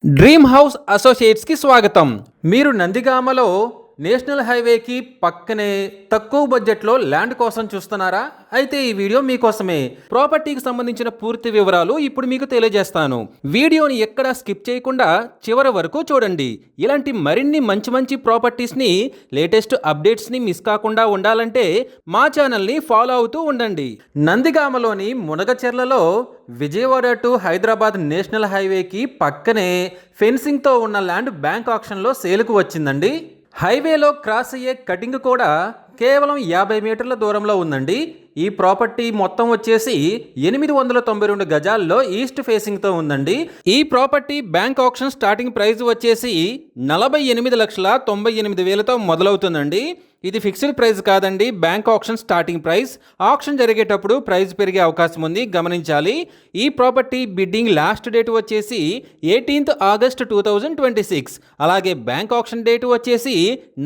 Dream house అసోసియేట్స్కి స్వాగతం. మీరు నందిగామలో national హైవేకి పక్కనే తక్కువ బడ్జెట్లో ల్యాండ్ కోసం చూస్తున్నారా? అయితే ఈ వీడియో మీకోసమే. ప్రాపర్టీకి సంబంధించిన పూర్తి వివరాలు ఇప్పుడు మీకు తెలియజేస్తాను. వీడియోని ఎక్కడా స్కిప్ చేయకుండా చివరి వరకు చూడండి. ఇలాంటి మరిన్ని మంచి ప్రాపర్టీస్ని, లేటెస్ట్ అప్డేట్స్ని మిస్ కాకుండా ఉండాలంటే మా ఛానల్ని ఫాలో అవుతూ ఉండండి. నందిగామలోని మునగచెర్లలో విజయవాడ టు హైదరాబాద్ నేషనల్ హైవేకి పక్కనే ఫెన్సింగ్తో ఉన్న ల్యాండ్ బ్యాంక్ ఆక్షన్లో సేలుకు వచ్చిందండి. హైవేలో క్రాస్ అయ్యే కటింగ్ కూడా కేవలం 50 మీటర్ల దూరంలో ఉందండి. ఈ ప్రాపర్టీ మొత్తం వచ్చేసి 892 గజాల్లో ఈస్ట్ ఫేసింగ్తో ఉందండి. ఈ property bank auction starting price వచ్చేసి 48,98,000తో మొదలవుతుందండి. ఇది ఫిక్స్డ్ ప్రైస్ కాదండి, bank auction starting price. Auction జరిగేటప్పుడు ప్రైస్ పెరిగే అవకాశం ఉంది, గమనించాలి. ఈ ప్రాపర్టీ బిడ్డింగ్ లాస్ట్ డేట్ వచ్చేసి 18th August 2026. అలాగే బ్యాంక్ ఆక్షన్ డేట్ వచ్చేసి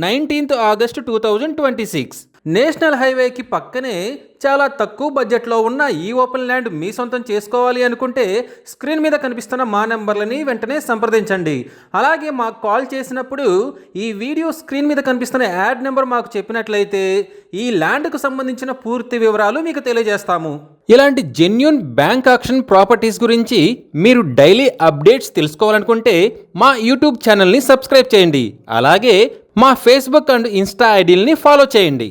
19th August 2026. నేషనల్ హైవేకి పక్కనే చాలా తక్కువ బడ్జెట్లో ఉన్న ఈ ఓపెన్ ల్యాండ్ మీ సొంతం చేసుకోవాలి అనుకుంటే స్క్రీన్ మీద కనిపిస్తున్న మా నెంబర్లని వెంటనే సంప్రదించండి. అలాగే మాకు కాల్ చేసినప్పుడు ఈ వీడియో స్క్రీన్ మీద కనిపిస్తున్న యాడ్ నెంబర్ మాకు చెప్పినట్లయితే ఈ ల్యాండ్కు సంబంధించిన పూర్తి వివరాలు మీకు తెలియజేస్తాము. ఇలాంటి జెన్యూన్ బ్యాంక్ ఆక్షన్ ప్రాపర్టీస్ గురించి మీరు డైలీ అప్డేట్స్ తెలుసుకోవాలనుకుంటే మా యూట్యూబ్ ఛానల్ని సబ్స్క్రైబ్ చేయండి. అలాగే మా ఫేస్బుక్ అండ్ ఇన్స్టా ఐడీలని ఫాలో చేయండి.